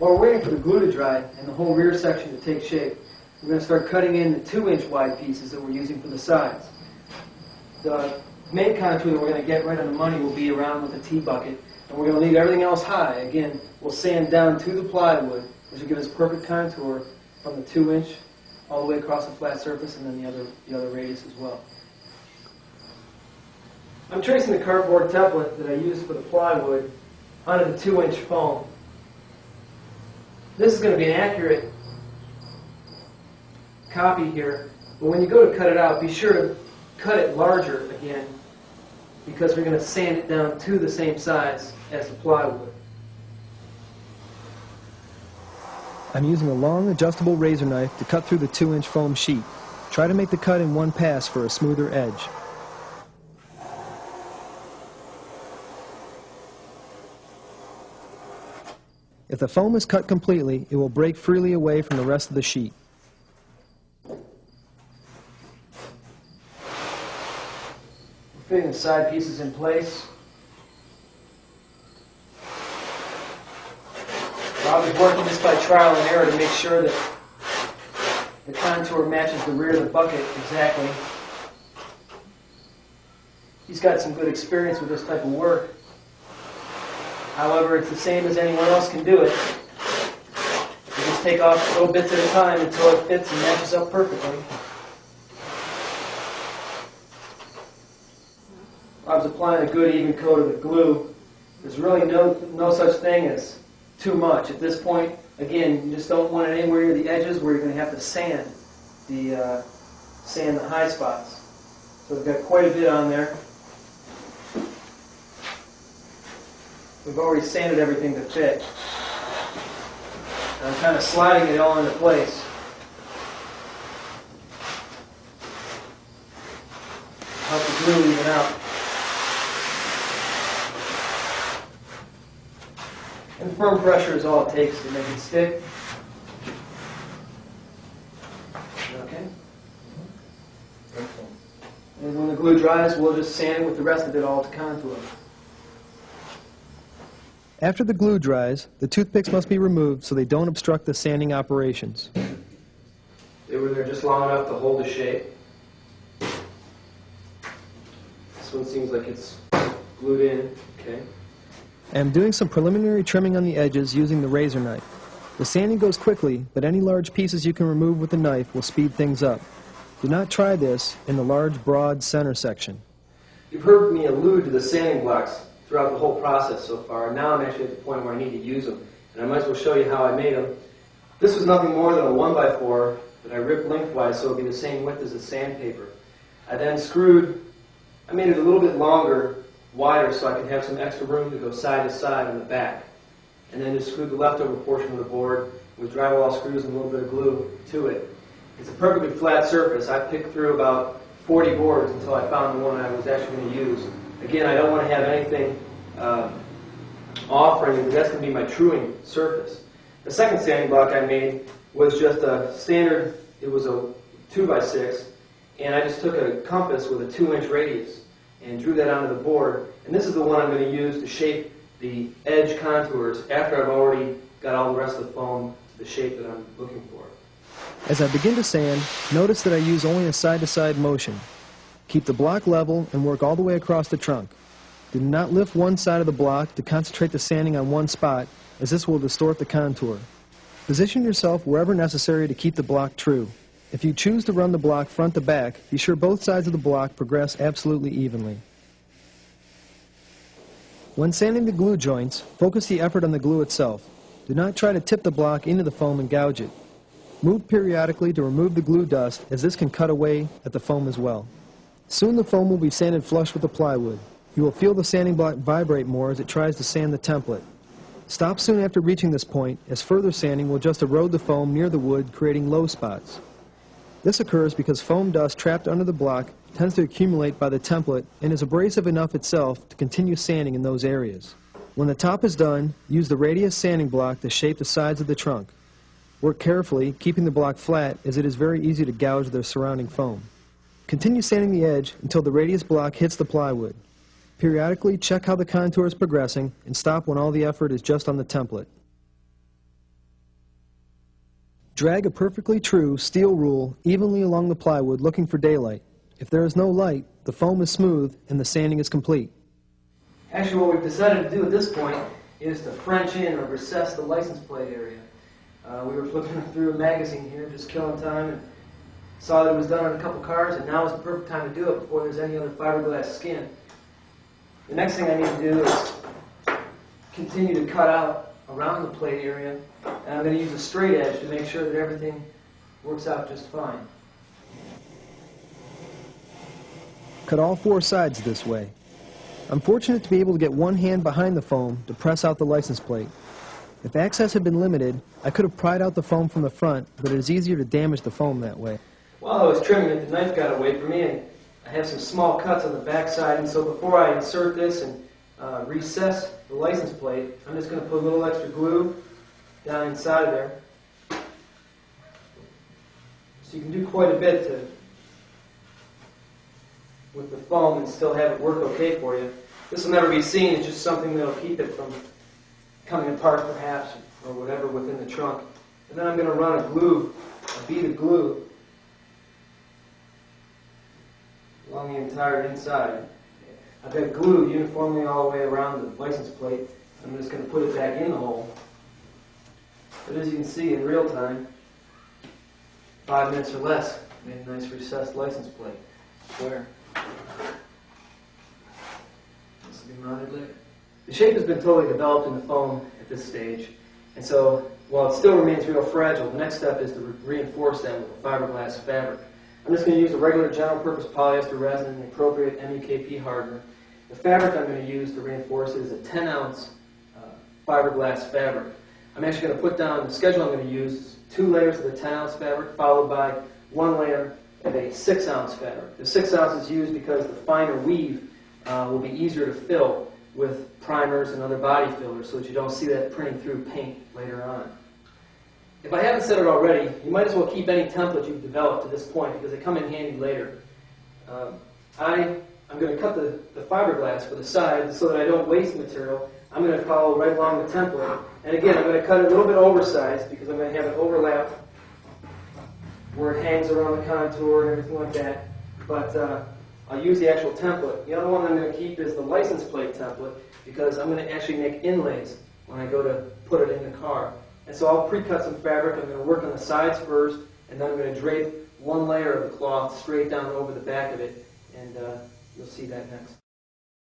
While we're waiting for the glue to dry and the whole rear section to take shape, we're going to start cutting in the 2-inch wide pieces that we're using for the sides. The main contour that we're going to get right on the money will be around with the T-bucket, and we're going to leave everything else high. Again, we'll sand down to the plywood, which will give us perfect contour from the 2-inch all the way across the flat surface, and then the other radius as well. I'm tracing the cardboard template that I used for the plywood onto the 2-inch foam. This is going to be an accurate copy here, but when you go to cut it out, be sure to cut it larger again, because we're going to sand it down to the same size as the plywood. I'm using a long adjustable razor knife to cut through the 2-inch foam sheet. Try to make the cut in one pass for a smoother edge. If the foam is cut completely, it will break freely away from the rest of the sheet. We're fitting the side pieces in place. Bob is working this by trial and error to make sure that the contour matches the rear of the bucket exactly. He's got some good experience with this type of work. However, it's the same as anyone else can do it. You just take off little bits at a time until it fits and matches up perfectly. Bob's applying a good even coat of the glue. There's really no such thing as too much. At this point, again, you just don't want it anywhere near the edges where you're going to have to sand the high spots. So we've got quite a bit on there. We've already sanded everything to fit. And I'm kind of sliding it all into place. Help the glue even out. And firm pressure is all it takes to make it stick. Okay? And when the glue dries, we'll just sand it with the rest of it all to contour. After the glue dries, the toothpicks must be removed so they don't obstruct the sanding operations. They were there just long enough to hold the shape. This one seems like it's glued in. Okay. I'm doing some preliminary trimming on the edges using the razor knife. The sanding goes quickly, but any large pieces you can remove with the knife will speed things up. Do not try this in the large, broad center section. You've heard me allude to the sanding blocks throughout the whole process so far, and now I'm actually at the point where I need to use them, and I might as well show you how I made them. This was nothing more than a 1x4 that I ripped lengthwise so it would be the same width as the sandpaper. I then I made it a little bit longer, wider, so I could have some extra room to go side to side on the back, and then just screwed the leftover portion of the board with drywall screws and a little bit of glue to it. It's a perfectly flat surface. I picked through about 40 boards until I found the one I was actually going to use. Again, I don't want to have anything off or anything. That's going to be my truing surface. The second sanding block I made was just a standard, it was a 2x6, and I just took a compass with a 2-inch radius and drew that onto the board. And this is the one I'm going to use to shape the edge contours after I've already got all the rest of the foam to the shape that I'm looking for. As I begin to sand, notice that I use only a side-to-side motion. Keep the block level and work all the way across the trunk. Do not lift one side of the block to concentrate the sanding on one spot, as this will distort the contour. Position yourself wherever necessary to keep the block true. If you choose to run the block front to back, be sure both sides of the block progress absolutely evenly. When sanding the glue joints, focus the effort on the glue itself. Do not try to tip the block into the foam and gouge it. Move periodically to remove the glue dust, as this can cut away at the foam as well. Soon the foam will be sanded flush with the plywood. You will feel the sanding block vibrate more as it tries to sand the template. Stop soon after reaching this point, as further sanding will just erode the foam near the wood, creating low spots. This occurs because foam dust trapped under the block tends to accumulate by the template and is abrasive enough itself to continue sanding in those areas. When the top is done, use the radius sanding block to shape the sides of the trunk. Work carefully, keeping the block flat, as it is very easy to gouge the surrounding foam. Continue sanding the edge until the radius block hits the plywood. Periodically check how the contour is progressing and stop when all the effort is just on the template. Drag a perfectly true steel rule evenly along the plywood looking for daylight. If there is no light, the foam is smooth and the sanding is complete. Actually, what we've decided to do at this point is to French in or recess the license plate area. We were flipping through a magazine here, just killing time, and saw that it was done on a couple cars, and now is the perfect time to do it before there's any other fiberglass skin. The next thing I need to do is continue to cut out around the plate area, and I'm going to use a straight edge to make sure that everything works out just fine. Cut all four sides this way. I'm fortunate to be able to get one hand behind the foam to press out the license plate. If access had been limited, I could have pried out the foam from the front, but it is easier to damage the foam that way. While I was trimming it, the knife got away from me, and I have some small cuts on the back side, and so before I insert this and recess the license plate, I'm just going to put a little extra glue down inside of there. So you can do quite a bit with the foam and still have it work okay for you. This will never be seen, it's just something that will keep it from coming apart perhaps, or whatever within the trunk. And then I'm going to run a bead of glue along the entire inside. I've got glue uniformly all the way around the license plate. I'm just going to put it back in the hole. But as you can see in real time, 5 minutes or less, made a nice recessed license plate. Square. This will be mounted later. The shape has been totally developed in the foam at this stage, and so while it still remains real fragile, the next step is to reinforce that with a fiberglass fabric. I'm just going to use a regular general-purpose polyester resin and the appropriate MUKP hardener. The fabric I'm going to use to reinforce it is a 10-ounce fiberglass fabric. I'm actually going to put down the schedule I'm going to use 2 layers of the 10-ounce fabric followed by 1 layer of a 6-ounce fabric. The 6 ounce is used because the finer weave will be easier to fill with primers and other body fillers so that you don't see that printing through paint later on. If I haven't said it already, you might as well keep any template you've developed to this point because they come in handy later. I'm going to cut the fiberglass for the sides so that I don't waste material. I'm going to follow right along the template. And again, I'm going to cut it a little bit oversized because I'm going to have it overlap where it hangs around the contour and everything like that. But I'll use the actual template. The other one I'm going to keep is the license plate template because I'm going to actually make inlays when I go to put it in the car. And so I'll pre-cut some fabric. I'm going to work on the sides first, and then I'm going to drape 1 layer of the cloth straight down over the back of it, and you'll see that next.